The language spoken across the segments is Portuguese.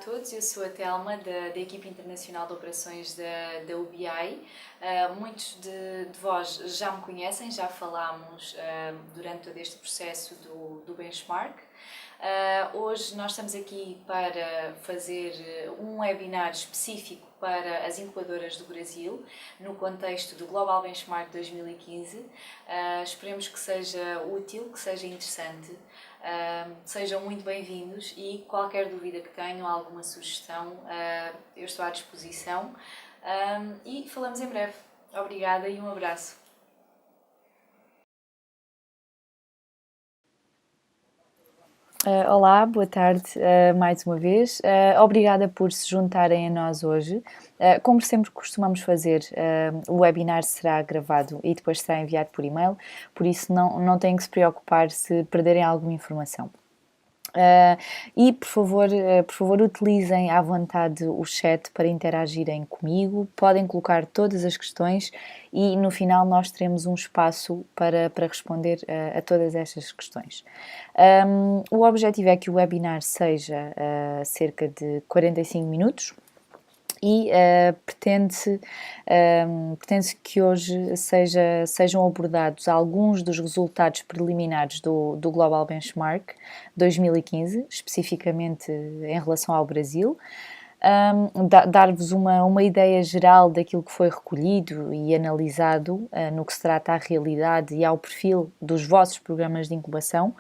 todos, eu sou a Telma da equipe internacional de operações da UBI. Muitos de vós já me conhecem, já falámos durante todo este processo do benchmark. Hoje nós estamos aqui para fazer um webinar específico para as incubadoras do Brasil, no contexto do Global Benchmark 2015. Esperemos que seja útil, que seja interessante. Sejam muito bem-vindos e qualquer dúvida que tenham, alguma sugestão, eu estou à disposição. E falamos em breve. Obrigada e um abraço. Olá, boa tarde mais uma vez. Obrigada por se juntarem a nós hoje. Como sempre costumamos fazer, o webinar será gravado e depois será enviado por e-mail, por isso não têm que se preocupar se perderem alguma informação. E por favor utilizem à vontade o chat para interagirem comigo, podem colocar todas as questões e no final nós teremos um espaço para responder a todas estas questões. O objetivo é que o webinar seja cerca de 45 minutos. E pretende-se que hoje sejam abordados alguns dos resultados preliminares do Global Benchmark 2015, especificamente em relação ao Brasil, dar-vos uma ideia geral daquilo que foi recolhido e analisado no que se trata à realidade e ao perfil dos vossos programas de incubação.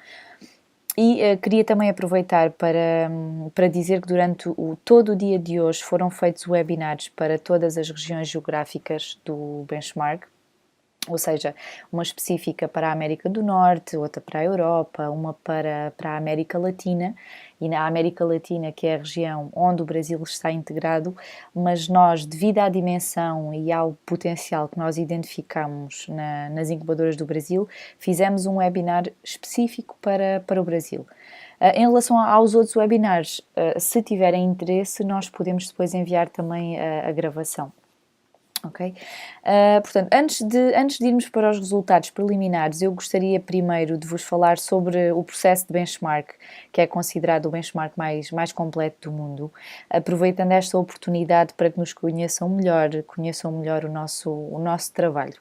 E queria também aproveitar para dizer que durante todo o dia de hoje foram feitos webinars para todas as regiões geográficas do benchmark, ou seja, uma específica para a América do Norte, outra para a Europa, uma para a América Latina, e na América Latina, que é a região onde o Brasil está integrado, mas nós, devido à dimensão e ao potencial que nós identificamos nas incubadoras do Brasil, fizemos um webinar específico para o Brasil. Em relação aos outros webinars, se tiverem interesse, nós podemos depois enviar também a gravação. Ok? Portanto, antes de irmos para os resultados preliminares, eu gostaria primeiro de vos falar sobre o processo de benchmark, que é considerado o benchmark mais completo do mundo, aproveitando esta oportunidade para que nos conheçam melhor o nosso trabalho.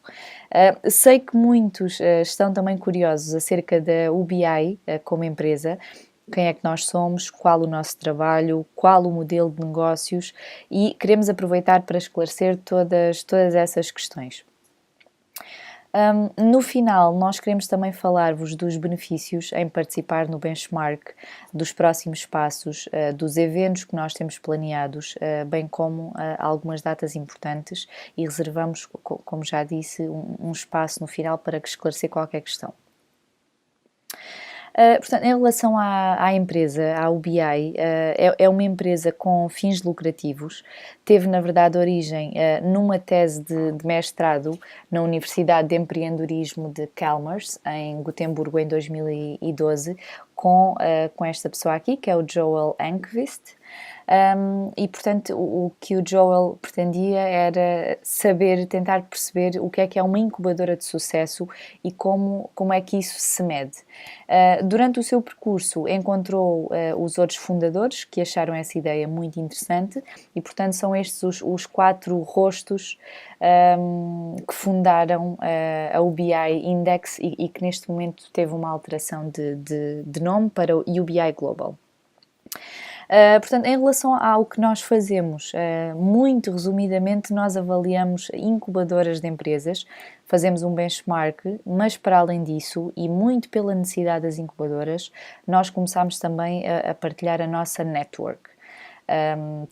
Sei que muitos estão também curiosos acerca da UBI como empresa. Quem é que nós somos, qual o nosso trabalho, qual o modelo de negócios, e queremos aproveitar para esclarecer todas essas questões. No final, nós queremos também falar-vos dos benefícios em participar no benchmark, dos próximos passos, dos eventos que nós temos planeados, bem como algumas datas importantes, e reservamos, como já disse, um espaço no final para esclarecer qualquer questão. Portanto, em relação à empresa, à UBI, é uma empresa com fins lucrativos. Teve, na verdade, origem numa tese de mestrado na Universidade de Empreendedorismo de Chalmers, em Gotemburgo, em 2012, com esta pessoa aqui, que é o Joel Enquist. E portanto o que o Joel pretendia era tentar perceber o que é uma incubadora de sucesso e como é que isso se mede. Durante o seu percurso encontrou os outros fundadores que acharam essa ideia muito interessante e portanto são estes os 4 rostos que fundaram a UBI Index e que neste momento teve uma alteração de nome para o UBI Global. Portanto, em relação ao que nós fazemos, muito resumidamente, nós avaliamos incubadoras de empresas, fazemos um benchmark, mas para além disso, e muito pela necessidade das incubadoras, nós começamos também a partilhar a nossa network.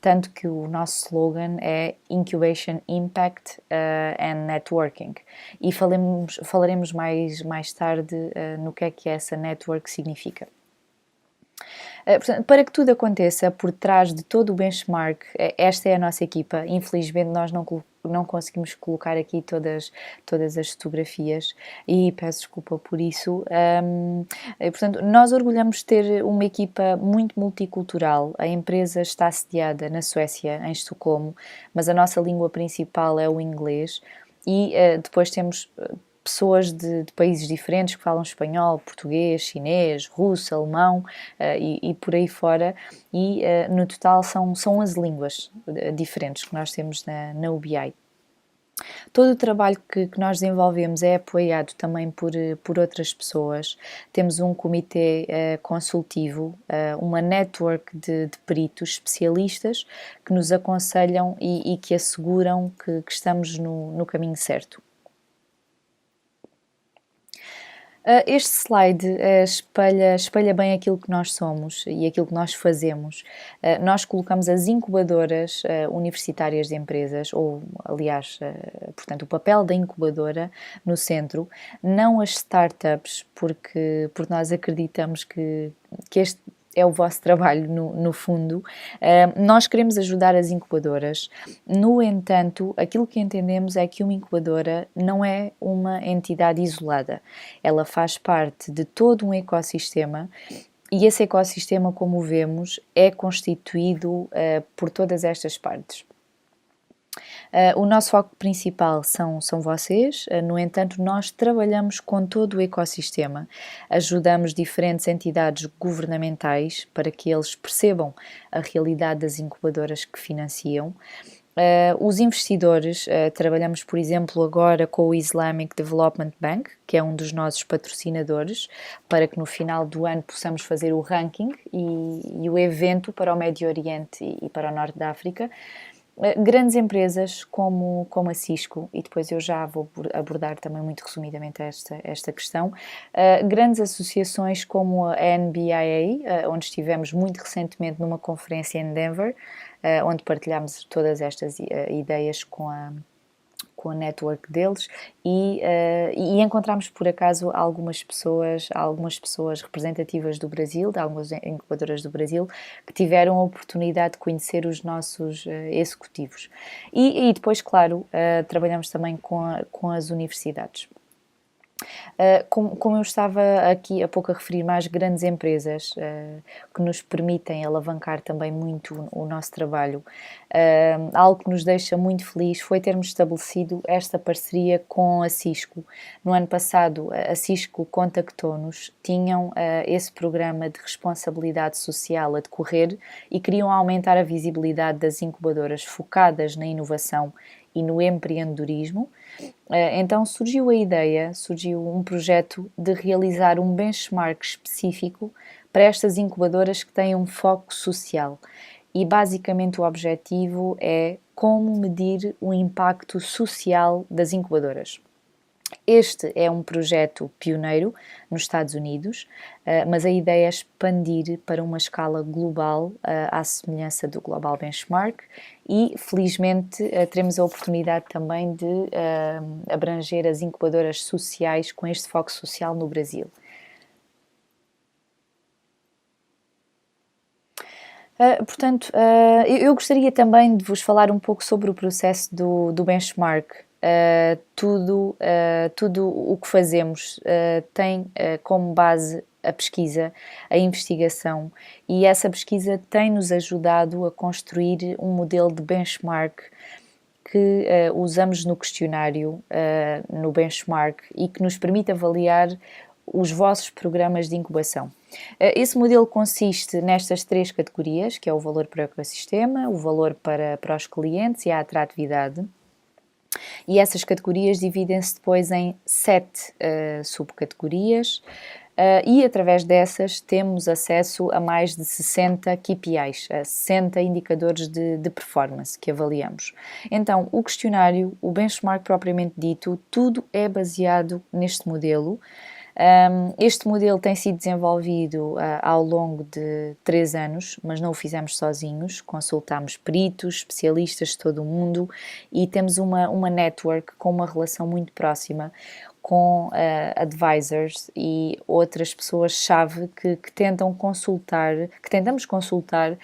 Tanto que o nosso slogan é Incubation Impact and Networking, e falaremos mais tarde no que é essa network significa. Portanto, para que tudo aconteça por trás de todo o benchmark, esta é a nossa equipa. Infelizmente nós não conseguimos colocar aqui todas as fotografias e peço desculpa por isso. Portanto, nós orgulhamos de ter uma equipa muito multicultural. A empresa está sediada na Suécia, em Estocolmo, mas a nossa língua principal é o inglês e depois temos pessoas de países diferentes que falam espanhol, português, chinês, russo, alemão e por aí fora, e no total são 11 línguas diferentes que nós temos na UBI. Todo o trabalho que nós desenvolvemos é apoiado também por outras pessoas. Temos um comitê consultivo, uma network de peritos especialistas que nos aconselham e que asseguram que estamos no caminho certo. Este slide espelha bem aquilo que nós somos e aquilo que nós fazemos. Nós colocamos as incubadoras universitárias de empresas, ou aliás, portanto, o papel da incubadora no centro, não as startups, porque nós acreditamos que este é o vosso trabalho no fundo. Nós queremos ajudar as incubadoras. No entanto, aquilo que entendemos é que uma incubadora não é uma entidade isolada. Ela faz parte de todo um ecossistema e esse ecossistema, como vemos, é constituído por todas estas partes. O nosso foco principal são vocês, no entanto, nós trabalhamos com todo o ecossistema, ajudamos diferentes entidades governamentais para que eles percebam a realidade das incubadoras que financiam. Os investidores, trabalhamos, por exemplo, agora com o Islamic Development Bank, que é um dos nossos patrocinadores, para que no final do ano possamos fazer o ranking e o evento para o Médio Oriente e para o Norte da África. Grandes empresas como a Cisco, e depois eu já vou abordar também muito resumidamente esta questão, grandes associações como a NBIA, onde estivemos muito recentemente numa conferência em Denver, onde partilhámos todas estas ideias com a network deles e encontramos por acaso algumas pessoas representativas do Brasil, de algumas incubadoras do Brasil, que tiveram a oportunidade de conhecer os nossos executivos. E depois, claro, trabalhamos também com as universidades. Como eu estava aqui há pouco a referir, mais grandes empresas que nos permitem alavancar também muito o nosso trabalho. Algo que nos deixa muito feliz foi termos estabelecido esta parceria com a Cisco. No ano passado, a Cisco contactou-nos, tinham esse programa de responsabilidade social a decorrer e queriam aumentar a visibilidade das incubadoras focadas na inovação e no empreendedorismo. Então surgiu um projeto de realizar um benchmark específico para estas incubadoras que têm um foco social e basicamente o objetivo é como medir o impacto social das incubadoras. Este é um projeto pioneiro nos Estados Unidos, mas a ideia é expandir para uma escala global, à semelhança do Global Benchmark, e felizmente teremos a oportunidade também de abranger as incubadoras sociais com este foco social no Brasil. Portanto, eu gostaria também de vos falar um pouco sobre o processo do benchmark. Tudo o que fazemos tem como base a pesquisa, a investigação, e essa pesquisa tem-nos ajudado a construir um modelo de benchmark que usamos no questionário, no benchmark, e que nos permite avaliar os vossos programas de incubação. Esse modelo consiste nestas 3 categorias, que é o valor para o ecossistema, o valor para os clientes e a atratividade. E essas categorias dividem-se depois em 7 subcategorias e através dessas temos acesso a mais de 60 KPIs, a 60 indicadores de performance que avaliamos. Então, o questionário, o benchmark propriamente dito, tudo é baseado neste modelo. Este modelo tem sido desenvolvido ao longo de 3 anos, mas não o fizemos sozinhos, consultámos peritos, especialistas de todo o mundo e temos uma network com uma relação muito próxima com advisors e outras pessoas-chave que tentamos consultar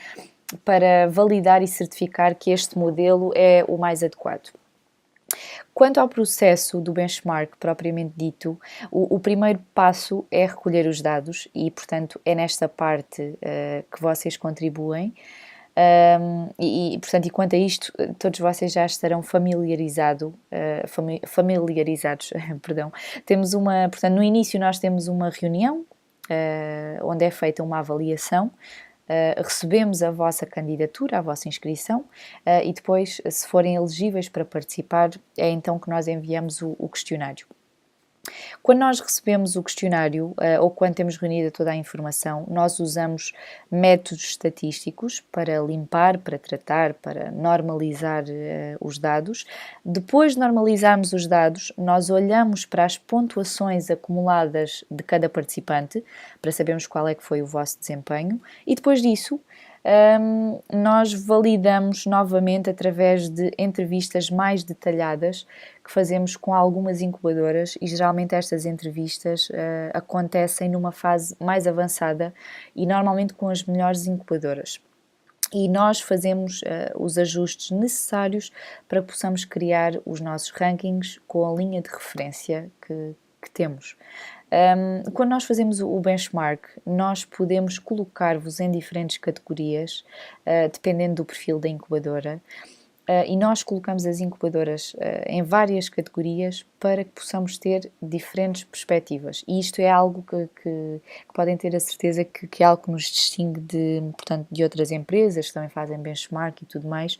para validar e certificar que este modelo é o mais adequado. Quanto ao processo do benchmark propriamente dito, o primeiro passo é recolher os dados e, portanto, é nesta parte que vocês contribuem. Portanto, e quanto a isto, todos vocês já estarão familiarizados, perdão. Portanto, no início nós temos uma reunião, onde é feita uma avaliação, recebemos a vossa candidatura, a vossa inscrição, e depois, se forem elegíveis para participar, é então que nós enviamos o questionário. Quando nós recebemos o questionário, ou quando temos reunida toda a informação, nós usamos métodos estatísticos para limpar, para tratar, para normalizar os dados. Depois de normalizarmos os dados, nós olhamos para as pontuações acumuladas de cada participante, para sabermos qual é que foi o vosso desempenho, e depois disso, nós validamos novamente através de entrevistas mais detalhadas que fazemos com algumas incubadoras, e geralmente estas entrevistas acontecem numa fase mais avançada e normalmente com as melhores incubadoras. E nós fazemos os ajustes necessários para que possamos criar os nossos rankings com a linha de referência que temos. Quando nós fazemos o benchmark, nós podemos colocar-vos em diferentes categorias, dependendo do perfil da incubadora, e nós colocamos as incubadoras em várias categorias para que possamos ter diferentes perspectivas. E isto é algo que podem ter a certeza que é algo que nos distingue portanto, de outras empresas que também fazem benchmark e tudo mais,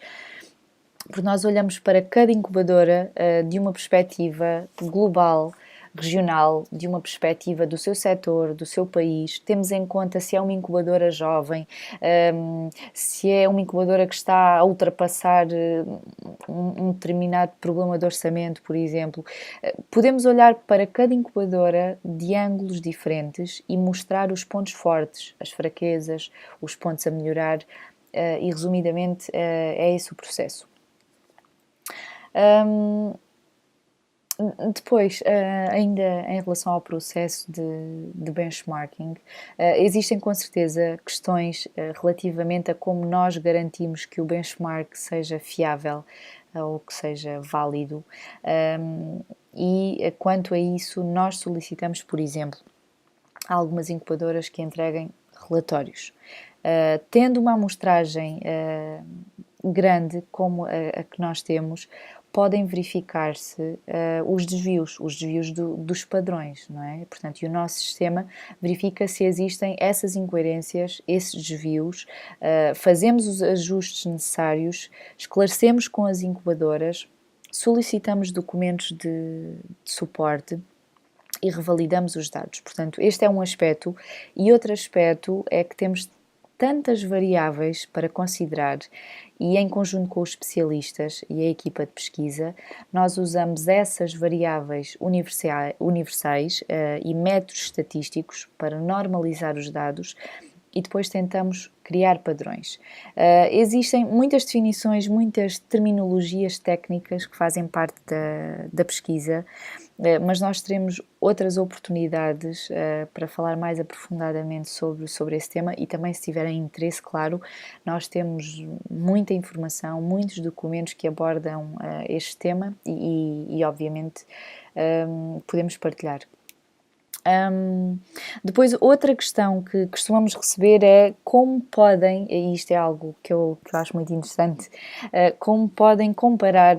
porque nós olhamos para cada incubadora de uma perspectiva global, regional, de uma perspectiva do seu setor, do seu país. Temos em conta se é uma incubadora jovem, se é uma incubadora que está a ultrapassar um determinado problema de orçamento, por exemplo. Podemos olhar para cada incubadora de ângulos diferentes e mostrar os pontos fortes, as fraquezas, os pontos a melhorar, e resumidamente é esse o processo. Depois, ainda em relação ao processo de benchmarking, existem com certeza questões relativamente a como nós garantimos que o benchmark seja fiável ou que seja válido, e quanto a isso nós solicitamos, por exemplo, a algumas incubadoras que entreguem relatórios. Tendo uma amostragem grande como a que nós temos, podem verificar-se os desvios dos padrões, não é? Portanto, e o nosso sistema verifica se existem essas incoerências, esses desvios, fazemos os ajustes necessários, esclarecemos com as incubadoras, solicitamos documentos de suporte e revalidamos os dados. Portanto, este é um aspecto, e outro aspecto é que temos tantas variáveis para considerar, e em conjunto com os especialistas e a equipa de pesquisa, nós usamos essas variáveis universais e métodos estatísticos para normalizar os dados e depois tentamos criar padrões. Existem muitas definições, muitas terminologias técnicas que fazem parte da pesquisa, mas nós teremos outras oportunidades para falar mais aprofundadamente sobre esse tema, e também, se tiverem interesse, claro, nós temos muita informação, muitos documentos que abordam este tema e obviamente podemos partilhar. Depois, outra questão que costumamos receber é como podem, e isto é algo que eu acho muito interessante, como podem comparar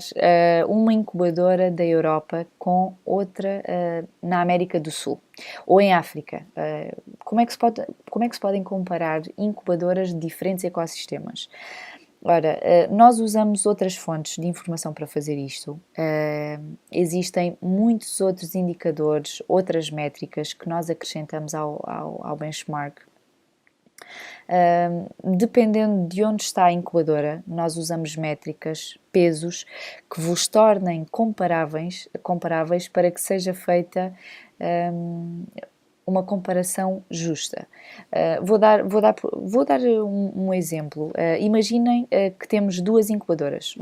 uma incubadora da Europa com outra na América do Sul ou em África. Como é que se podem comparar incubadoras de diferentes ecossistemas? Ora, nós usamos outras fontes de informação para fazer isto. Existem muitos outros indicadores, outras métricas que nós acrescentamos ao benchmark. Dependendo de onde está a incubadora, nós usamos métricas, pesos, que vos tornem comparáveis para que seja feita uma comparação justa. Vou dar um exemplo. Imaginem que temos duas incubadoras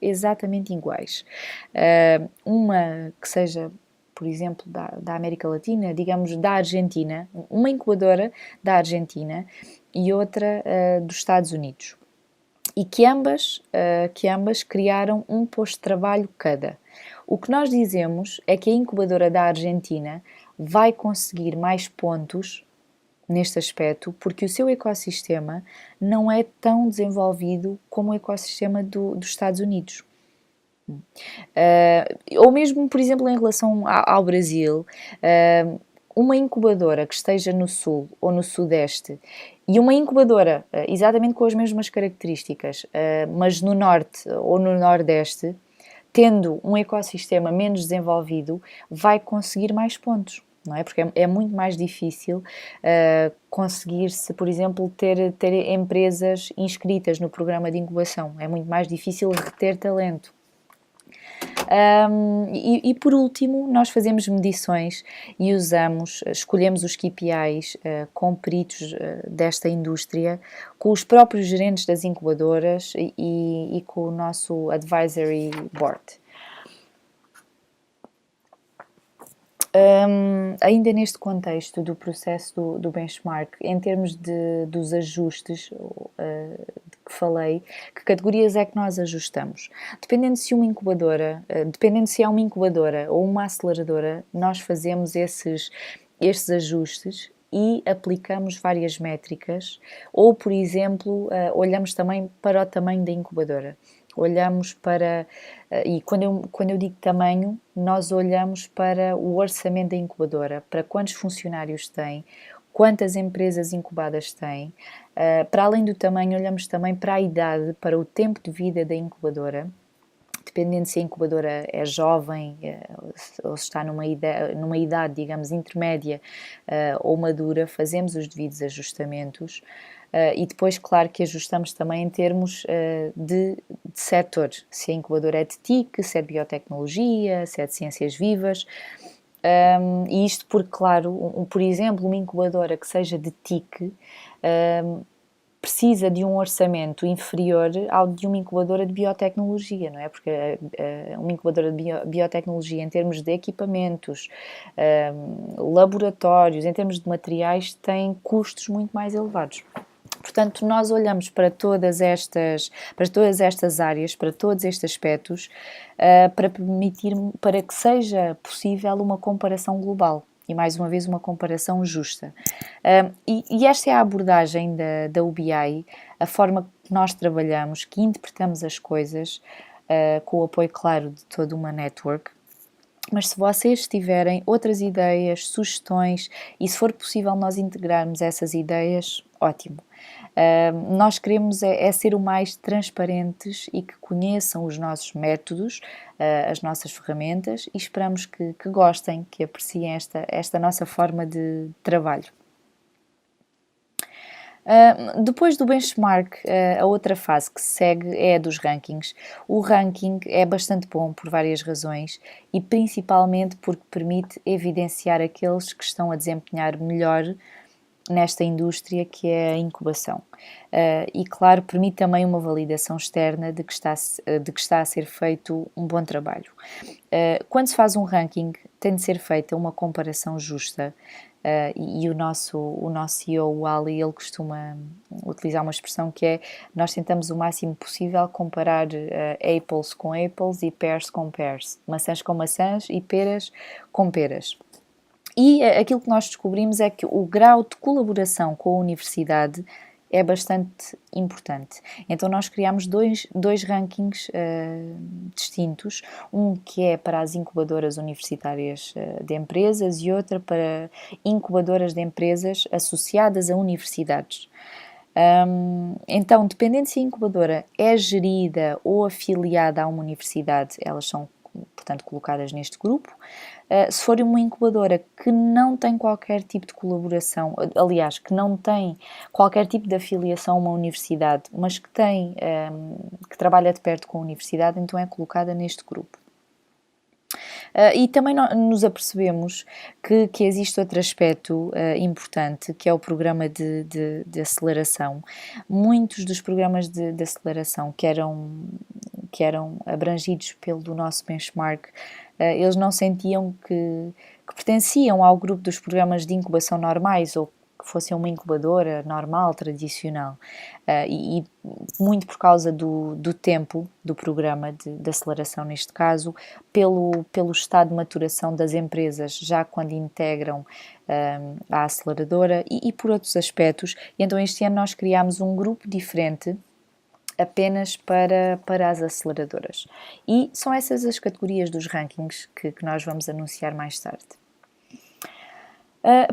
exatamente iguais. Uma que seja, por exemplo, da América Latina, digamos da Argentina, uma incubadora da Argentina e outra dos Estados Unidos. E que ambas criaram um posto de trabalho cada. O que nós dizemos é que a incubadora da Argentina vai conseguir mais pontos neste aspecto, porque o seu ecossistema não é tão desenvolvido como o ecossistema dos Estados Unidos. Ou mesmo, por exemplo, em relação ao Brasil, uma incubadora que esteja no Sul ou no Sudeste e uma incubadora exatamente com as mesmas características, mas no Norte ou no Nordeste, tendo um ecossistema menos desenvolvido, vai conseguir mais pontos. Não é? Porque é muito mais difícil conseguir-se, por exemplo, ter empresas inscritas no programa de incubação. É muito mais difícil reter talento. E por último, nós fazemos medições e escolhemos os KPIs com peritos desta indústria, com os próprios gerentes das incubadoras e com o nosso advisory board. Ainda neste contexto do processo do benchmark, em termos dos ajustes de que falei, que categorias é que nós ajustamos? Dependendo se é uma incubadora ou uma aceleradora, nós fazemos estes ajustes e aplicamos várias métricas, ou, por exemplo, olhamos também para o tamanho da incubadora. Olhamos para, e quando eu digo tamanho, nós olhamos para o orçamento da incubadora, para quantos funcionários tem, quantas empresas incubadas tem. Para além do tamanho, olhamos também para a idade, para o tempo de vida da incubadora, dependendo se a incubadora é jovem ou se está numa idade, digamos, intermédia ou madura, fazemos os devidos ajustamentos. E depois, claro, que ajustamos também em termos de setor, se a incubadora é de TIC, se é de biotecnologia, se é de ciências vivas. E isto porque, claro, por exemplo, uma incubadora que seja de TIC precisa de um orçamento inferior ao de uma incubadora de biotecnologia, não é? Porque uma incubadora de biotecnologia, em termos de equipamentos, laboratórios, em termos de materiais, tem custos muito mais elevados. Portanto, nós olhamos para todas estas áreas, para todos estes aspectos, para que seja possível uma comparação global e, mais uma vez, uma comparação justa. E esta é a abordagem da UBI, a forma que nós trabalhamos, que interpretamos as coisas, com o apoio, claro, de toda uma network. Mas se vocês tiverem outras ideias, sugestões e se for possível nós integrarmos essas ideias, ótimo. Nós queremos ser o mais transparentes e que conheçam os nossos métodos, as nossas ferramentas e esperamos que gostem, que apreciem esta nossa forma de trabalho. Depois do benchmark, a outra fase que se segue é a dos rankings. O ranking é bastante bom por várias razões e principalmente porque permite evidenciar aqueles que estão a desempenhar melhor nesta indústria que é a incubação. E claro, permite também uma validação externa de que está a ser feito um bom trabalho. Quando se faz um ranking, tem de ser feita uma comparação justa. E o nosso CEO, o Ali, ele costuma utilizar uma expressão que é: nós tentamos o máximo possível comparar apples com apples e pears com pears, maçãs com maçãs e peras com peras. E aquilo que nós descobrimos é que o grau de colaboração com a universidade é bastante importante. Então nós criamos dois rankings distintos, um que é para as incubadoras universitárias de empresas e outra para incubadoras de empresas associadas a universidades. Então, dependendo se a incubadora é gerida ou afiliada a uma universidade, elas são, portanto, colocadas neste grupo. Se for uma incubadora que não tem qualquer tipo de colaboração, aliás, que não tem qualquer tipo de afiliação a uma universidade, mas que trabalha de perto com a universidade, então é colocada neste grupo. E também nos apercebemos que existe outro aspecto importante, que é o programa de aceleração. Muitos dos programas de aceleração que eram abrangidos pelo nosso benchmark, eles não sentiam que pertenciam ao grupo dos programas de incubação normais ou que fossem uma incubadora normal, tradicional, e muito por causa do tempo do programa de aceleração, neste caso, pelo estado de maturação das empresas, já quando integram a aceleradora e por outros aspectos. E então este ano nós criámos um grupo diferente apenas para as aceleradoras. E são essas as categorias dos rankings que nós vamos anunciar mais tarde.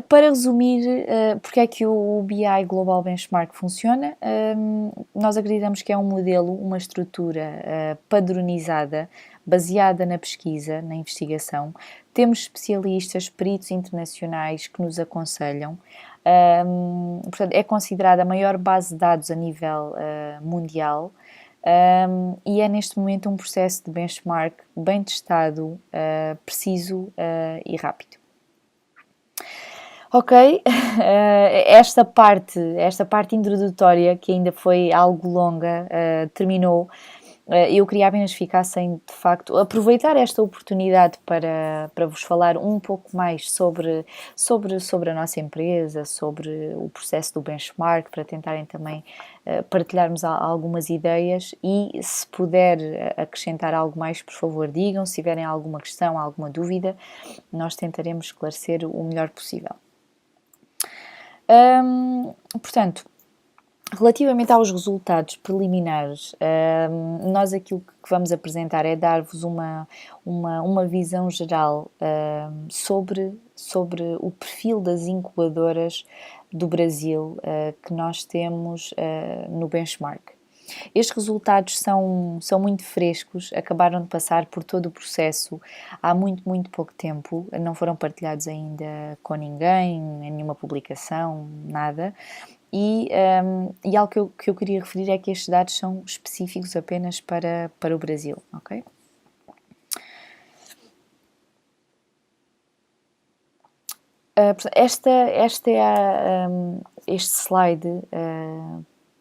Para resumir, porque é que o BI Global Benchmark funciona, nós acreditamos que é um modelo, uma estrutura padronizada, baseada na pesquisa, na investigação. Temos especialistas, peritos internacionais que nos aconselham. Portanto, é considerada a maior base de dados a nível mundial e é neste momento um processo de benchmark bem testado, preciso e rápido. Ok, esta parte introdutória, que ainda foi algo longa, terminou. Eu queria apenas ficar sem, de facto, aproveitar esta oportunidade para vos falar um pouco mais sobre a nossa empresa, sobre o processo do benchmark, para tentarem também partilharmos algumas ideias e, se puder acrescentar algo mais, por favor, digam. Se tiverem alguma questão, alguma dúvida, nós tentaremos esclarecer o melhor possível. Portanto, relativamente aos resultados preliminares, nós aquilo que vamos apresentar é dar-vos uma visão geral sobre o perfil das incubadoras do Brasil que nós temos no benchmark. Estes resultados são muito frescos, acabaram de passar por todo o processo há muito pouco tempo, não foram partilhados ainda com ninguém, em nenhuma publicação, nada. E algo que eu queria referir é que estes dados são específicos apenas para o Brasil, ok? Este slide,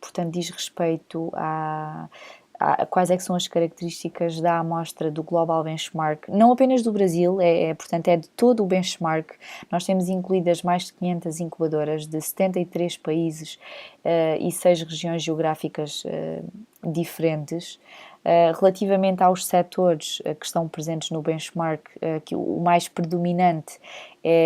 portanto, diz respeito a quais é que são as características da amostra do Global Benchmark, não apenas do Brasil, portanto, é de todo o benchmark. Nós temos incluídas mais de 500 incubadoras de 73 países e 6 regiões geográficas diferentes. Relativamente aos setores que estão presentes no benchmark, que o mais predominante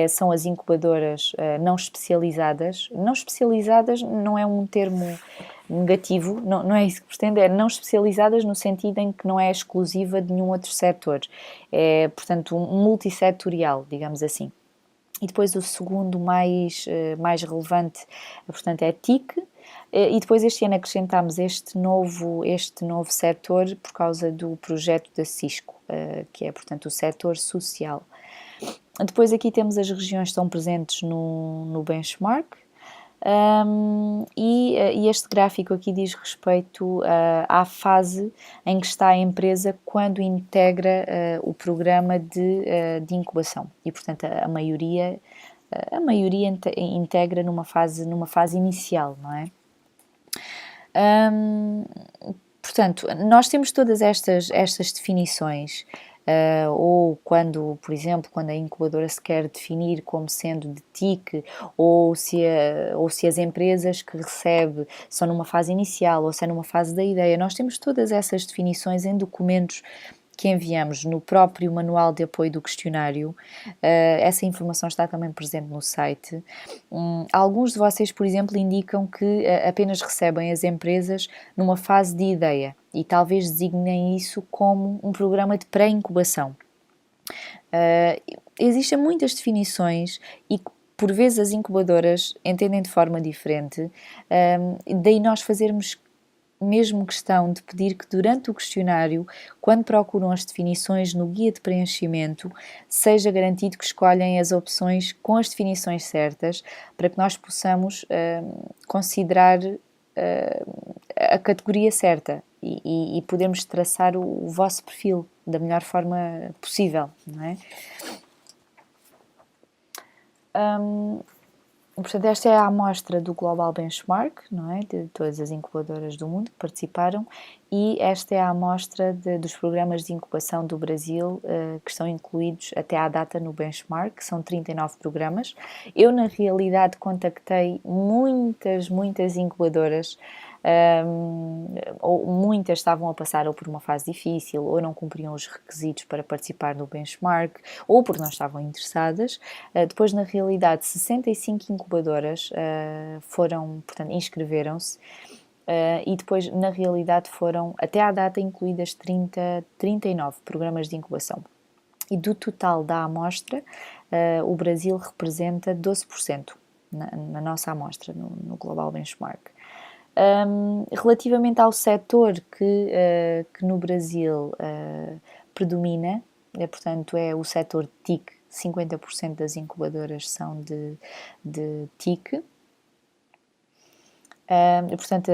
são as incubadoras não especializadas. Não especializadas não é um termo negativo, não é isso que pretendo, é não especializadas no sentido em que não é exclusiva de nenhum outro setor. É, portanto, um multissetorial, digamos assim. E depois o segundo mais relevante, portanto, é TIC. E depois este ano acrescentámos este novo setor por causa do projeto da Cisco, que é, portanto, o setor social. Depois aqui temos as regiões que estão presentes no benchmark. E este gráfico aqui diz respeito à fase em que está a empresa quando integra o programa de incubação. E, portanto, a maioria integra numa fase inicial, não é? Portanto, nós temos todas estas definições, ou quando, por exemplo, quando a incubadora se quer definir como sendo de TIC, ou se as empresas que recebe são numa fase inicial ou se é numa fase da ideia, nós temos todas essas definições em documentos que enviamos no próprio manual de apoio do questionário. Essa informação está também presente no site. Alguns de vocês, por exemplo, indicam que apenas recebem as empresas numa fase de ideia e talvez designem isso como um programa de pré-incubação. Existem muitas definições e por vezes as incubadoras entendem de forma diferente, daí nós fazermos mesmo questão de pedir que durante o questionário, quando procuram as definições no guia de preenchimento, seja garantido que escolhem as opções com as definições certas, para que nós possamos considerar a categoria certa e podemos traçar o vosso perfil da melhor forma possível, não é? Portanto, esta é a amostra do Global Benchmark, não é? De todas as incubadoras do mundo que participaram, e esta é a amostra dos programas de incubação do Brasil que estão incluídos até à data no benchmark, que são 39 programas. Eu, na realidade, contactei muitas incubadoras, ou muitas estavam a passar ou por uma fase difícil, ou não cumpriam os requisitos para participar no benchmark, ou porque não estavam interessadas. Depois, na realidade, 65 incubadoras portanto, inscreveram-se, e depois, na realidade, foram, até à data, incluídas 39 programas de incubação. E do total da amostra, o Brasil representa 12% na nossa amostra, no Global Benchmark. Relativamente ao setor que no Brasil predomina, portanto, é o setor TIC, 50% das incubadoras são de TIC. Portanto,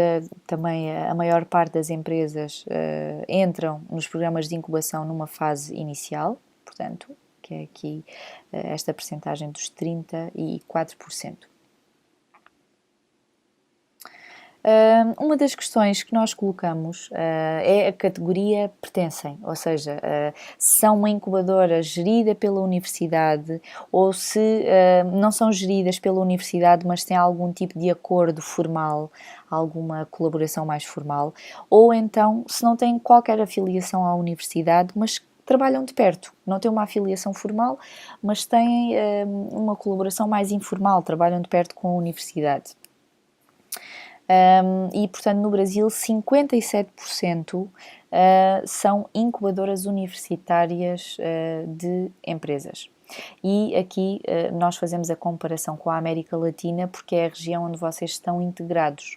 também a maior parte das empresas entram nos programas de incubação numa fase inicial, portanto, que é aqui esta percentagem dos 34%. Uma das questões que nós colocamos é a categoria pertencem, ou seja, se são uma incubadora gerida pela universidade ou se não são geridas pela universidade, mas têm algum tipo de acordo formal, alguma colaboração mais formal, ou então se não têm qualquer afiliação à universidade, mas trabalham de perto, não têm uma afiliação formal, mas têm uma colaboração mais informal, trabalham de perto com a universidade. E, portanto, no Brasil, 57% são incubadoras universitárias de empresas. E aqui nós fazemos a comparação com a América Latina porque é a região onde vocês estão integrados.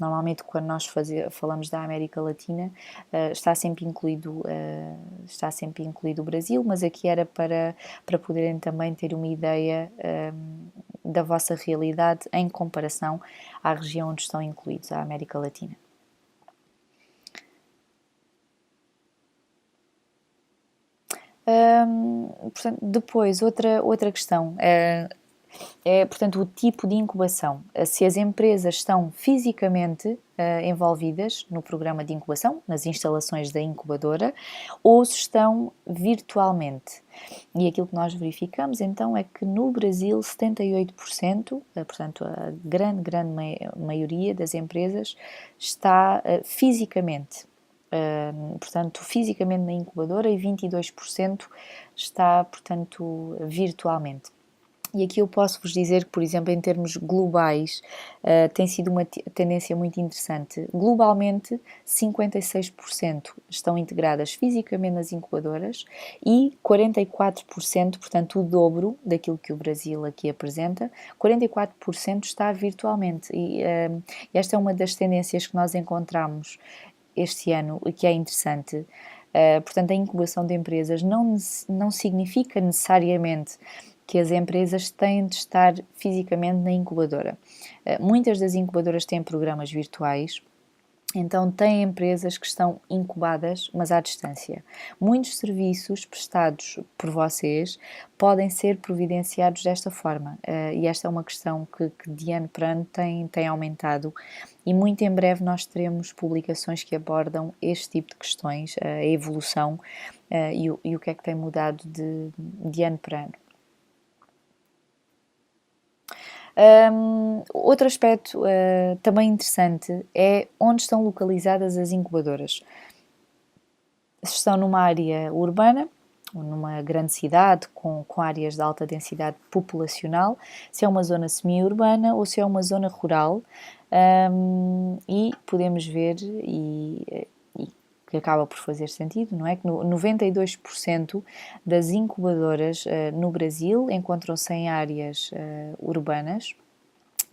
Normalmente, quando nós falamos da América Latina, está sempre incluído o Brasil, mas aqui era para poderem também ter uma ideia da vossa realidade em comparação à região onde estão incluídos, a América Latina. Portanto, depois, outra questão portanto, o tipo de incubação. Se as empresas estão fisicamente envolvidas no programa de incubação, nas instalações da incubadora, ou se estão virtualmente. E aquilo que nós verificamos, então, é que no Brasil 78%, portanto, a grande maioria das empresas está fisicamente. Portanto, fisicamente na incubadora e 22% está, portanto, virtualmente. E aqui eu posso vos dizer que, por exemplo, em termos globais, tem sido uma tendência muito interessante. Globalmente, 56% estão integradas fisicamente nas incubadoras e 44%, portanto o dobro daquilo que o Brasil aqui apresenta, 44% está virtualmente. E esta é uma das tendências que nós encontramos este ano e que é interessante. Portanto, a incubação de empresas não significa necessariamente que as empresas têm de estar fisicamente na incubadora. Muitas das incubadoras têm programas virtuais, então têm empresas que estão incubadas, mas à distância. Muitos serviços prestados por vocês podem ser providenciados desta forma, e esta é uma questão que de ano para ano tem aumentado, e muito em breve nós teremos publicações que abordam este tipo de questões, a evolução e o que é que tem mudado de ano para ano. Outro aspecto também interessante é onde estão localizadas as incubadoras. Se estão numa área urbana, ou numa grande cidade com áreas de alta densidade populacional, se é uma zona semi-urbana ou se é uma zona rural, e podemos ver, e que acaba por fazer sentido, não é? Que 92% das incubadoras no Brasil encontram-se em áreas urbanas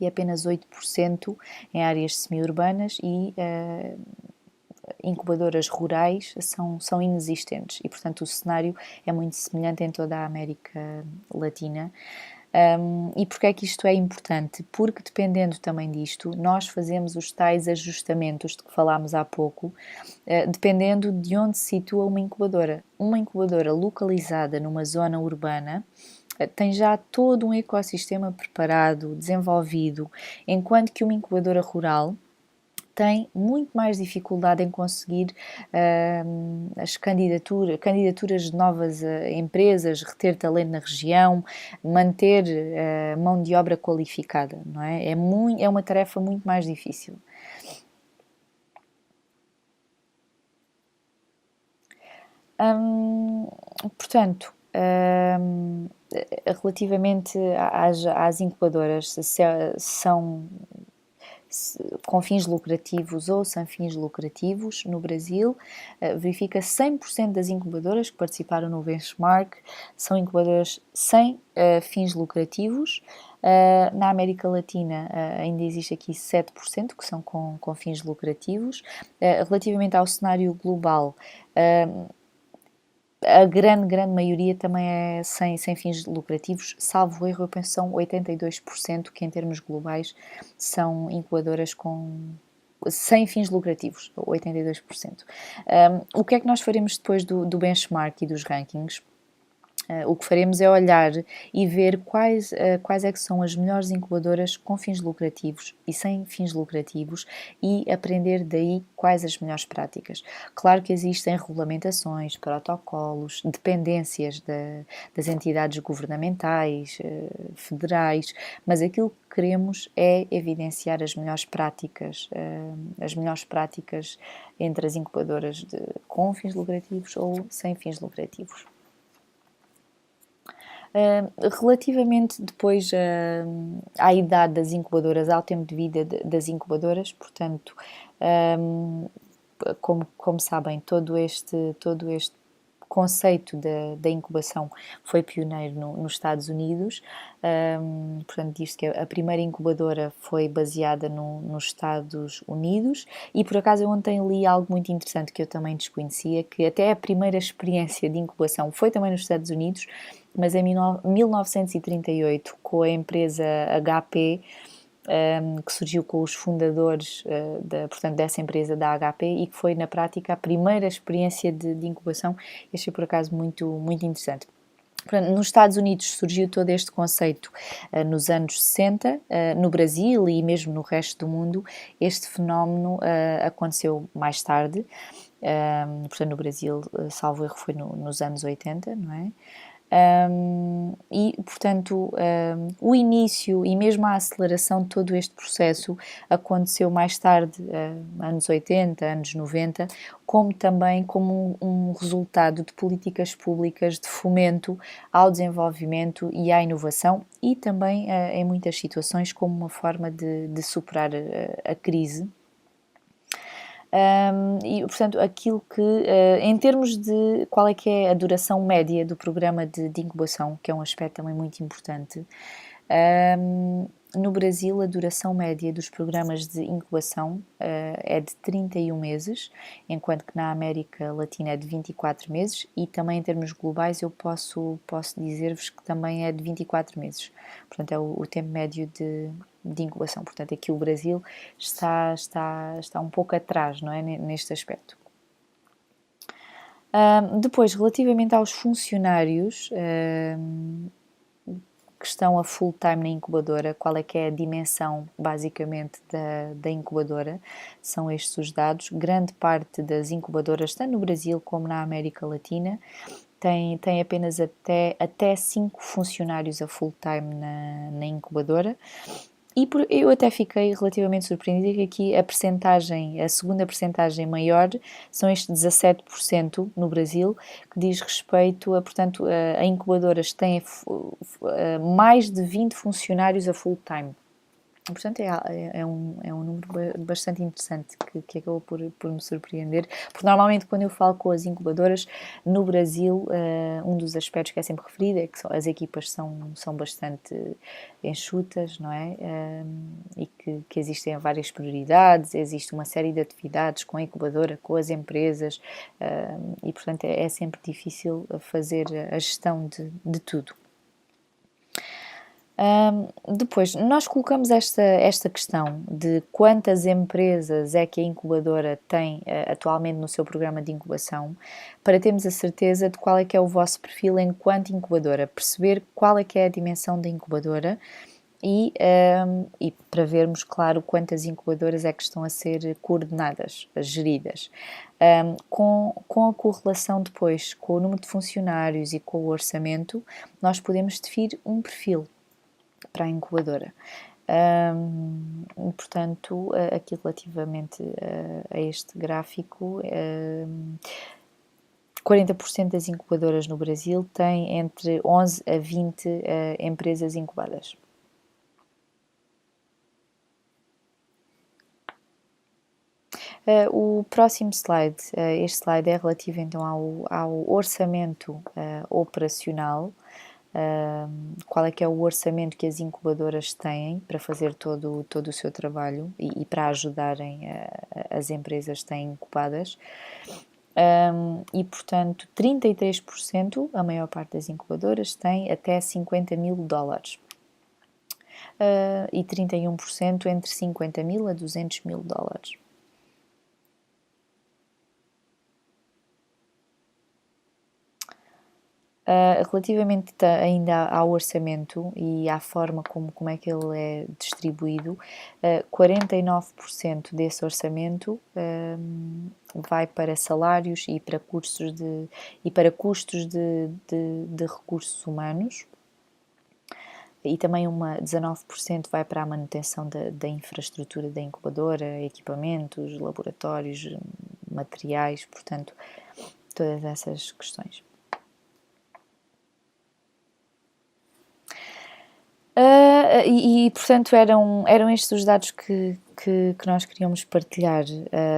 e apenas 8% em áreas semi-urbanas e incubadoras rurais são inexistentes e, portanto, o cenário é muito semelhante em toda a América Latina. E porquê é que isto é importante? Porque dependendo também disto, nós fazemos os tais ajustamentos de que falámos há pouco, dependendo de onde se situa uma incubadora. Uma incubadora localizada numa zona urbana tem já todo um ecossistema preparado, desenvolvido, enquanto que uma incubadora rural tem muito mais dificuldade em conseguir as candidaturas de novas empresas, reter talento na região, manter mão de obra qualificada, não é? É uma tarefa muito mais difícil. Portanto, relativamente às incubadoras, são com fins lucrativos ou sem fins lucrativos no Brasil, verifica 100% das incubadoras que participaram no benchmark são incubadoras sem fins lucrativos. Na América Latina ainda existe aqui 7% que são com fins lucrativos. Relativamente ao cenário global, a grande maioria também é sem fins lucrativos, salvo erro, eu penso que são 82% que em termos globais são incubadoras sem fins lucrativos, 82%. O que é que nós faremos depois do benchmark e dos rankings? O que faremos é olhar e ver quais é que são as melhores incubadoras com fins lucrativos e sem fins lucrativos e aprender daí quais as melhores práticas. Claro que existem regulamentações, protocolos, dependências das entidades governamentais, federais, mas aquilo que queremos é evidenciar as melhores práticas entre as incubadoras com fins lucrativos ou sem fins lucrativos. Relativamente depois à idade das incubadoras, ao tempo de vida das incubadoras, portanto, como sabem, todo este conceito da incubação foi pioneiro nos Estados Unidos. Portanto, diz-se que a primeira incubadora foi baseada nos Estados Unidos e, por acaso, eu ontem li algo muito interessante que eu também desconhecia, que até a primeira experiência de incubação foi também nos Estados Unidos, mas em 1938, com a empresa HP, que surgiu com os fundadores portanto, dessa empresa da HP e que foi, na prática, a primeira experiência de incubação. Achei, por acaso, muito interessante. Portanto, nos Estados Unidos surgiu todo este conceito nos anos 60, no Brasil e mesmo no resto do mundo. Este fenómeno aconteceu mais tarde, portanto, no Brasil, salvo erro, foi nos anos 80, não é? E, portanto, o início e mesmo a aceleração de todo este processo aconteceu mais tarde, anos 80, anos 90, como também como um resultado de políticas públicas de fomento ao desenvolvimento e à inovação e também, em muitas situações, como uma forma de superar a crise. E, portanto, aquilo que, em termos de qual é que é a duração média do programa de incubação, que é um aspecto também muito importante, no Brasil a duração média dos programas de incubação é de 31 meses, enquanto que na América Latina é de 24 meses e também em termos globais eu posso dizer-vos que também é de 24 meses. Portanto, é o tempo médio de incubação. Portanto, aqui o Brasil está um pouco atrás, não é, neste aspecto. Depois, relativamente aos funcionários que estão a full time na incubadora, qual é que é a dimensão, basicamente, da incubadora? São estes os dados. Grande parte das incubadoras, tanto no Brasil como na América Latina, tem apenas até 5 funcionários a full time na incubadora. E eu até fiquei relativamente surpreendida que aqui a segunda percentagem maior são estes 17% no Brasil, que diz respeito a, portanto, a incubadoras que têm mais de 20 funcionários a full time. Portanto, é um número bastante interessante que acabou por me surpreender, porque normalmente quando eu falo com as incubadoras no Brasil, um dos aspectos que é sempre referido é que as equipas são bastante enxutas, não é? E que existem várias prioridades, existe uma série de atividades com a incubadora, com as empresas, e portanto é sempre difícil fazer a gestão de tudo. Depois, nós colocamos esta questão de quantas empresas é que a incubadora tem atualmente no seu programa de incubação, para termos a certeza de qual é que é o vosso perfil enquanto incubadora, perceber qual é que é a dimensão da incubadora e para vermos, claro, quantas incubadoras é que estão a ser coordenadas, geridas. Com a correlação depois com o número de funcionários e com o orçamento, nós podemos definir um perfil para a incubadora. Portanto, aqui relativamente a este gráfico, 40% das incubadoras no Brasil têm entre 11 a 20 empresas incubadas. O próximo slide, este slide é relativo então ao orçamento operacional. Qual é que é o orçamento que as incubadoras têm para fazer todo o seu trabalho e para ajudarem as empresas que têm incubadas. E, portanto, 33%, a maior parte das incubadoras, tem até 50 mil dólares. E 31% entre 50 mil a 200 mil dólares. Relativamente ainda ao orçamento e à forma como é que ele é distribuído, 49% desse orçamento vai para salários e para custos de recursos humanos, e também 19% vai para a manutenção da infraestrutura da incubadora, equipamentos, laboratórios, materiais, portanto, todas essas questões. Portanto, eram estes os dados que nós queríamos partilhar.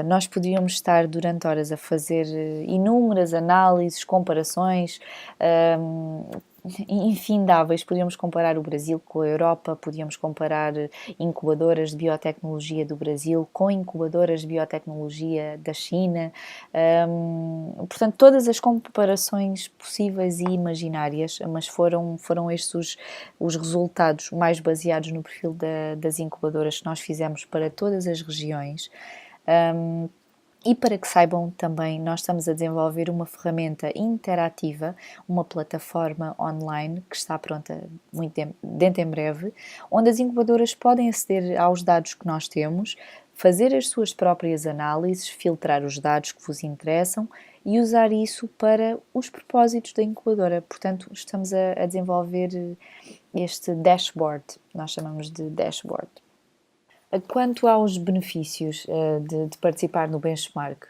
Nós podíamos estar durante horas a fazer inúmeras análises, comparações, infindáveis. Podíamos comparar o Brasil com a Europa, podíamos comparar incubadoras de biotecnologia do Brasil com incubadoras de biotecnologia da China. Portanto, todas as comparações possíveis e imaginárias, mas foram estes os resultados mais baseados no perfil das incubadoras que nós fizemos para todas as regiões. E para que saibam também, nós estamos a desenvolver uma ferramenta interativa, uma plataforma online que está pronta dentro em breve, onde as incubadoras podem aceder aos dados que nós temos, fazer as suas próprias análises, filtrar os dados que vos interessam e usar isso para os propósitos da incubadora. Portanto, estamos a desenvolver este dashboard, nós chamamos de dashboard. Quanto aos benefícios de participar no benchmark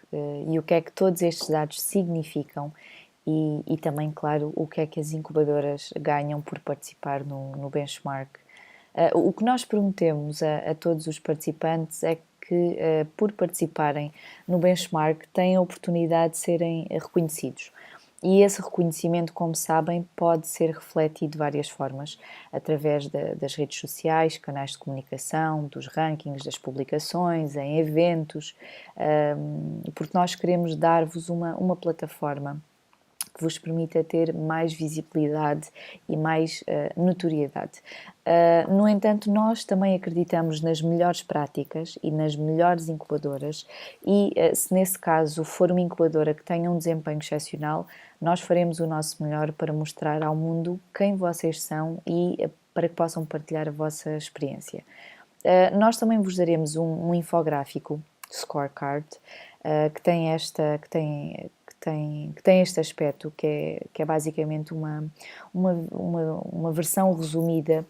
e o que é que todos estes dados significam e também, claro, o que é que as incubadoras ganham por participar no benchmark, o que nós prometemos a todos os participantes é que, por participarem no benchmark, têm a oportunidade de serem reconhecidos. E esse reconhecimento, como sabem, pode ser refletido de várias formas, através das redes sociais, canais de comunicação, dos rankings, das publicações, em eventos, porque nós queremos dar-vos uma plataforma que vos permita ter mais visibilidade e mais notoriedade. No entanto, nós também acreditamos nas melhores práticas e nas melhores incubadoras e, se nesse caso for uma incubadora que tenha um desempenho excepcional, nós faremos o nosso melhor para mostrar ao mundo quem vocês são e para que possam partilhar a vossa experiência. Nós também vos daremos um infográfico, scorecard, que tem este aspecto, que é basicamente uma versão resumida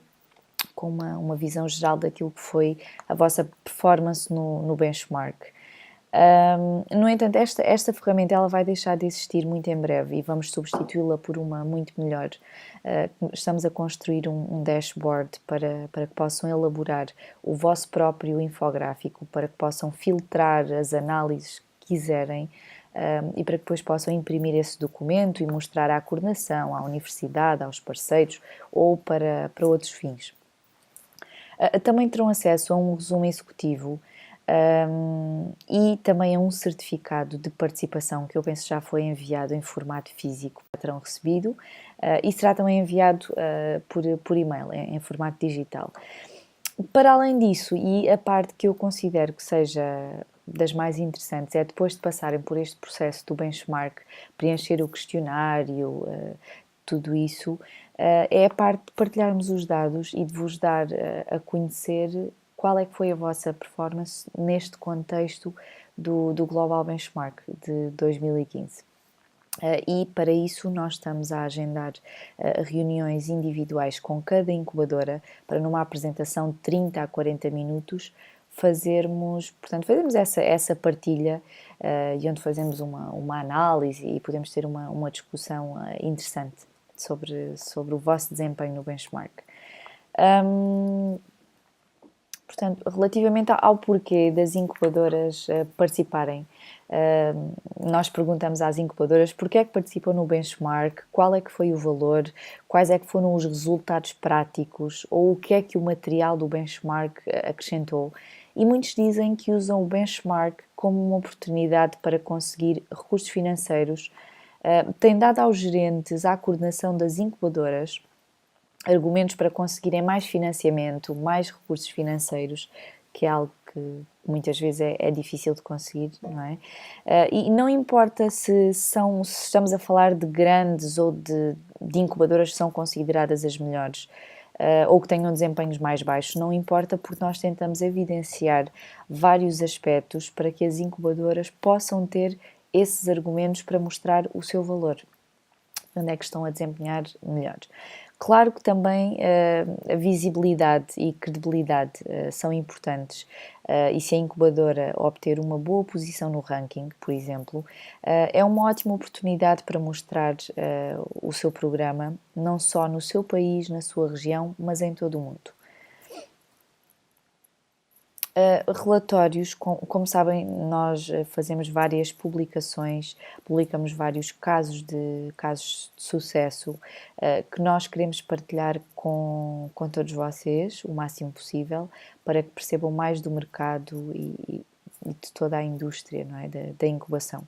com uma visão geral daquilo que foi a vossa performance no benchmark. No entanto, esta ferramenta ela vai deixar de existir muito em breve e vamos substituí-la por uma muito melhor. Estamos a construir um dashboard para que possam elaborar o vosso próprio infográfico, para que possam filtrar as análises que quiserem e para que depois possam imprimir esse documento e mostrar à coordenação, à universidade, aos parceiros ou para outros fins. Também terão acesso a um resumo executivo E também é um certificado de participação que eu penso já foi enviado em formato físico, terão recebido, e será também enviado por e-mail, em formato digital. Para além disso, e a parte que eu considero que seja das mais interessantes, é depois de passarem por este processo do benchmark, preencher o questionário, tudo isso, é a parte de partilharmos os dados e de vos dar a conhecer qual é que foi a vossa performance neste contexto do Global Benchmark de 2015. E para isso nós estamos a agendar reuniões individuais com cada incubadora para numa apresentação de 30 a 40 minutos fazermos essa partilha e onde fazemos uma análise e podemos ter uma discussão interessante sobre o vosso desempenho no benchmark. Portanto, relativamente ao porquê das incubadoras participarem, nós perguntamos às incubadoras porquê é que participam no benchmark, qual é que foi o valor, quais é que foram os resultados práticos ou o que é que o material do benchmark acrescentou. E muitos dizem que usam o benchmark como uma oportunidade para conseguir recursos financeiros. Tem dado aos gerentes, à coordenação das incubadoras, argumentos para conseguirem mais financiamento, mais recursos financeiros, que é algo que muitas vezes é difícil de conseguir, não é? E não importa se estamos a falar de grandes ou de incubadoras que são consideradas as melhores, ou que tenham desempenhos mais baixos, não importa, porque nós tentamos evidenciar vários aspectos para que as incubadoras possam ter esses argumentos para mostrar o seu valor, onde é que estão a desempenhar melhor. Claro que também a visibilidade e credibilidade são importantes e se a incubadora obter uma boa posição no ranking, por exemplo, é uma ótima oportunidade para mostrar o seu programa, não só no seu país, na sua região, mas em todo o mundo. Relatórios, como sabem, nós fazemos várias publicações, publicamos vários casos de sucesso que nós queremos partilhar com todos vocês o máximo possível para que percebam mais do mercado e de toda a indústria, não é? da incubação.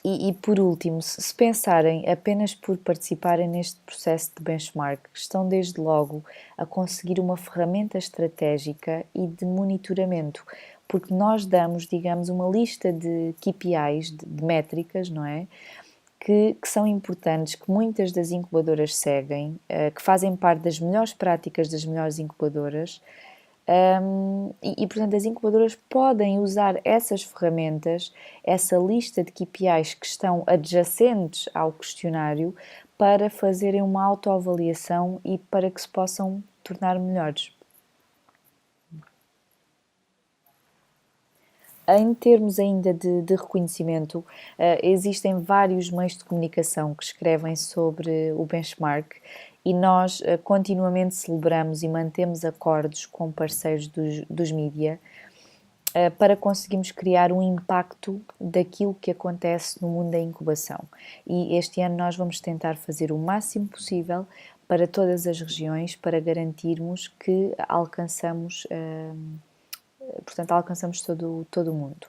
E por último, se pensarem apenas por participarem neste processo de benchmark, estão desde logo a conseguir uma ferramenta estratégica e de monitoramento, porque nós damos, digamos, uma lista de KPIs, de métricas, não é? Que são importantes, que muitas das incubadoras seguem, que fazem parte das melhores práticas das melhores incubadoras. Portanto, as incubadoras podem usar essas ferramentas, essa lista de KPIs que estão adjacentes ao questionário para fazerem uma autoavaliação e para que se possam tornar melhores. Em termos ainda de reconhecimento, existem vários meios de comunicação que escrevem sobre o benchmark e nós continuamente celebramos e mantemos acordos com parceiros dos mídia para conseguirmos criar um impacto daquilo que acontece no mundo da incubação. E este ano nós vamos tentar fazer o máximo possível para todas as regiões para garantirmos que alcançamos todo o mundo.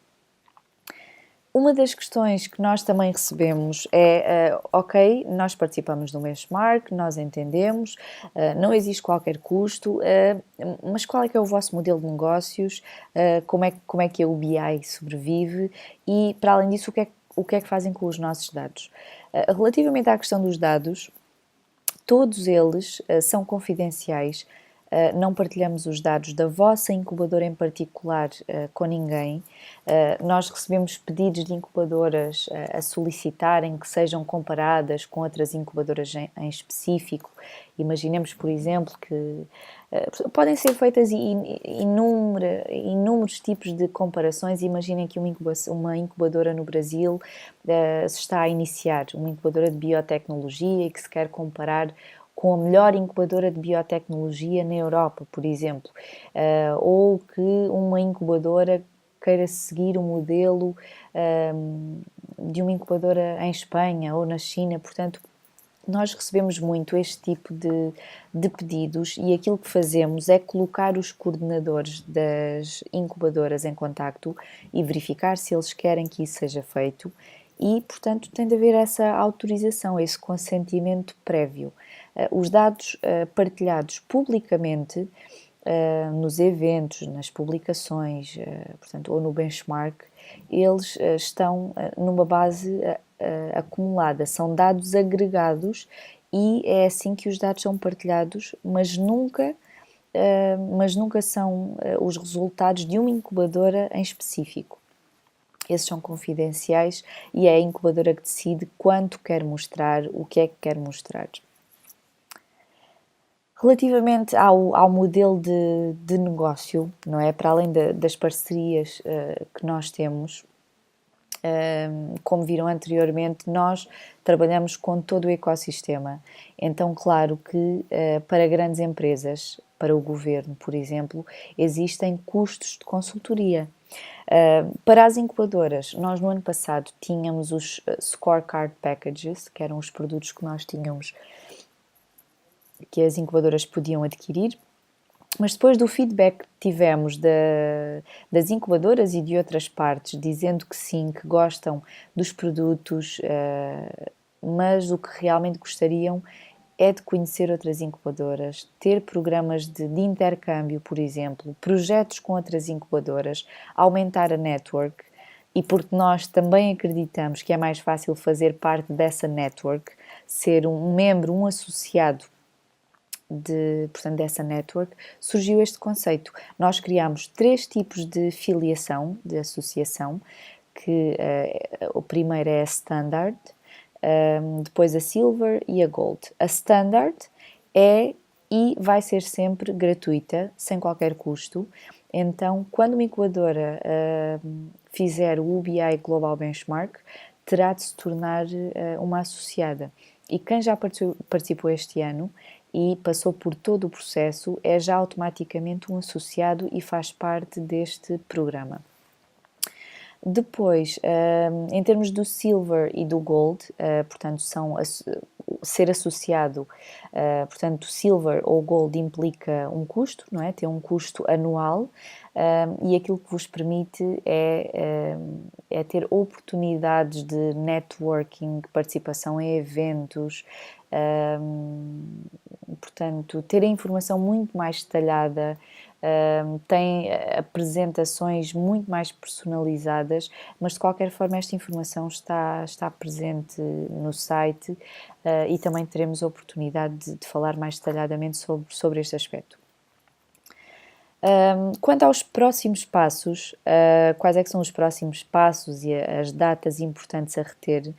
Uma das questões que nós também recebemos é, ok, nós participamos do benchmark, nós entendemos, não existe qualquer custo, mas qual é que é o vosso modelo de negócios, como é que a UBI sobrevive e, para além disso, o que é que fazem com os nossos dados? Relativamente à questão dos dados, todos eles são confidenciais. Não partilhamos os dados da vossa incubadora em particular com ninguém. Nós recebemos pedidos de incubadoras a solicitarem que sejam comparadas com outras incubadoras em específico. Imaginemos, por exemplo, que podem ser feitas inúmeros tipos de comparações. Imaginem que uma incubadora no Brasil se está a iniciar, uma incubadora de biotecnologia e que se quer comparar com a melhor incubadora de biotecnologia na Europa, por exemplo, ou que uma incubadora queira seguir o modelo de uma incubadora em Espanha ou na China. Portanto, nós recebemos muito este tipo de pedidos e aquilo que fazemos é colocar os coordenadores das incubadoras em contacto e verificar se eles querem que isso seja feito e, portanto, tem de haver essa autorização, esse consentimento prévio. Os dados partilhados publicamente nos eventos, nas publicações, portanto, ou no benchmark, eles estão numa base acumulada, são dados agregados e é assim que os dados são partilhados, mas nunca são os resultados de uma incubadora em específico. Esses são confidenciais e é a incubadora que decide quanto quer mostrar, o que é que quer mostrar. Relativamente ao modelo de negócio, não é? Para além das parcerias que nós temos, como viram anteriormente, nós trabalhamos com todo o ecossistema. Então, claro que para grandes empresas, para o governo, por exemplo, existem custos de consultoria. Para as incubadoras, nós no ano passado tínhamos os scorecard packages, que eram os produtos que nós tínhamos, que as incubadoras podiam adquirir, mas depois do feedback que tivemos das incubadoras e de outras partes, dizendo que sim, que gostam dos produtos, mas o que realmente gostariam é de conhecer outras incubadoras, ter programas de intercâmbio, por exemplo, projetos com outras incubadoras, aumentar a network, e porque nós também acreditamos que é mais fácil fazer parte dessa network, ser um membro, um associado portanto, dessa network, surgiu este conceito. Nós criámos 3 tipos de filiação, de associação, que o primeiro é a Standard, depois a Silver e a Gold. A Standard é e vai ser sempre gratuita, sem qualquer custo. Então, quando uma incubadora fizer o UBI Global Benchmark, terá de se tornar uma associada. E quem já participou este ano e passou por todo o processo é já automaticamente um associado e faz parte deste programa. Depois, em termos do Silver e do Gold, portanto, ser associado, portanto, Silver ou Gold implica um custo, não é? Tem um custo anual e aquilo que vos permite é ter oportunidades de networking, participação em eventos, portanto, ter a informação muito mais detalhada, tem apresentações muito mais personalizadas, mas de qualquer forma esta informação está presente no site e também teremos a oportunidade de falar mais detalhadamente sobre este aspecto. Quanto aos próximos passos, quais é que são os próximos passos e as datas importantes a reter?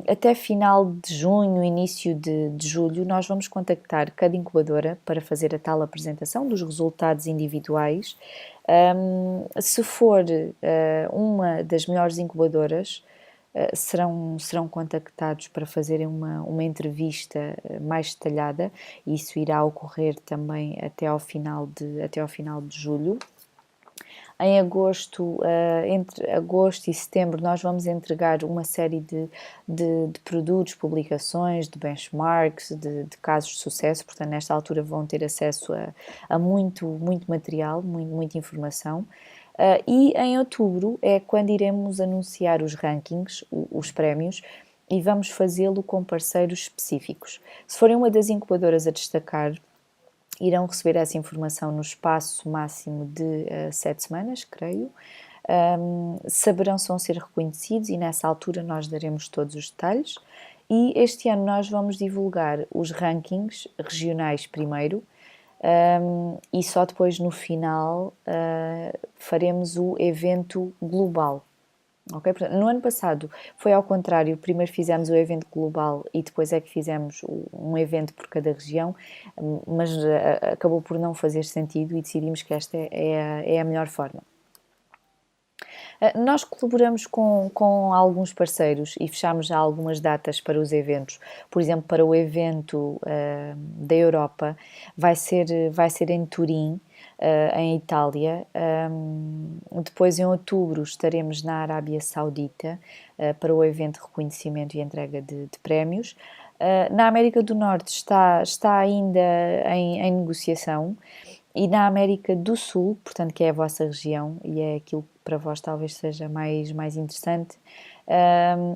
Até final de junho, início de julho, nós vamos contactar cada incubadora para fazer a tal apresentação dos resultados individuais. Se for uma das melhores incubadoras, serão contactados para fazerem uma entrevista mais detalhada e isso irá ocorrer também até ao final de julho. Em agosto, entre agosto e setembro, nós vamos entregar uma série de produtos, publicações, de benchmarks, de casos de sucesso, portanto nesta altura vão ter acesso a muito material, muita informação. E em outubro é quando iremos anunciar os rankings, os prémios, e vamos fazê-lo com parceiros específicos. Se forem uma das incubadoras a destacar, irão receber essa informação no espaço máximo de 7 semanas, creio. Saberão se vão ser reconhecidos e nessa altura nós daremos todos os detalhes. E este ano nós vamos divulgar os rankings regionais primeiro, e só depois no final faremos o evento global. Okay? Portanto, no ano passado foi ao contrário, primeiro fizemos o evento global e depois é que fizemos um evento por cada região, mas acabou por não fazer sentido e decidimos que esta é a melhor forma. Nós colaboramos com alguns parceiros e fechamos já algumas datas para os eventos. Por exemplo, para o evento da Europa vai ser em Turim, em Itália. Depois, em outubro, estaremos na Arábia Saudita para o evento de reconhecimento e entrega de prémios. Na América do Norte está ainda em negociação, e na América do Sul, portanto, que é a vossa região e é aquilo que para vós talvez seja mais interessante,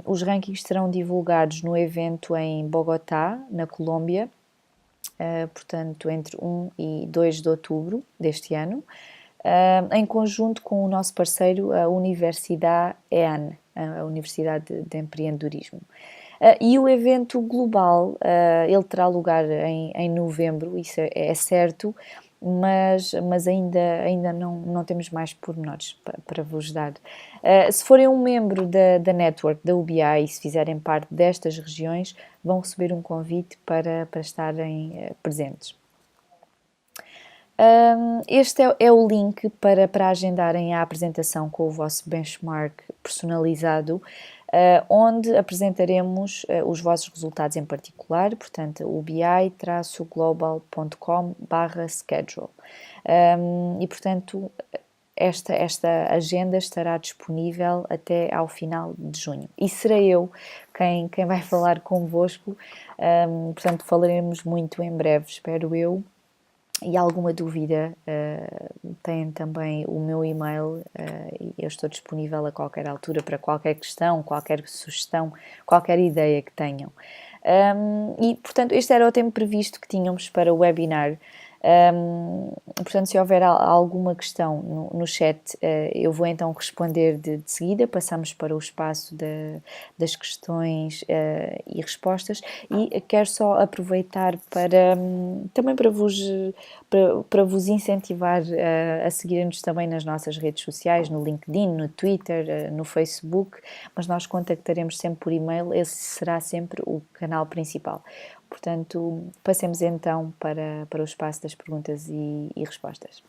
os rankings serão divulgados no evento em Bogotá, na Colômbia, portanto, entre 1 e 2 de outubro deste ano, em conjunto com o nosso parceiro, a Universidade EAN, a Universidade de Empreendedorismo. E o evento global, ele terá lugar em novembro, isso é certo, mas ainda não temos mais pormenores para vos dar. Se forem um membro da network, da UBI, e se fizerem parte destas regiões, vão receber um convite para estarem presentes. Este é o link para agendarem a apresentação com o vosso benchmark personalizado, onde apresentaremos os vossos resultados em particular, portanto, ubi-global.com/schedule. E, portanto, esta agenda estará disponível até ao final de junho. E serei eu quem vai falar convosco, portanto, falaremos muito em breve, espero eu. E alguma dúvida, têm também o meu e-mail, e eu estou disponível a qualquer altura para qualquer questão, qualquer sugestão, qualquer ideia que tenham. E, portanto, este era o tempo previsto que tínhamos para o webinar. Portanto, se houver alguma questão no chat, eu vou então responder de seguida. Passamos para o espaço das questões e respostas, e quero só aproveitar também para vos incentivar a seguirem-nos também nas nossas redes sociais, no LinkedIn, no Twitter, no Facebook, mas nós contactaremos sempre por e-mail, esse será sempre o canal principal. Portanto, passemos então para o espaço das perguntas e respostas.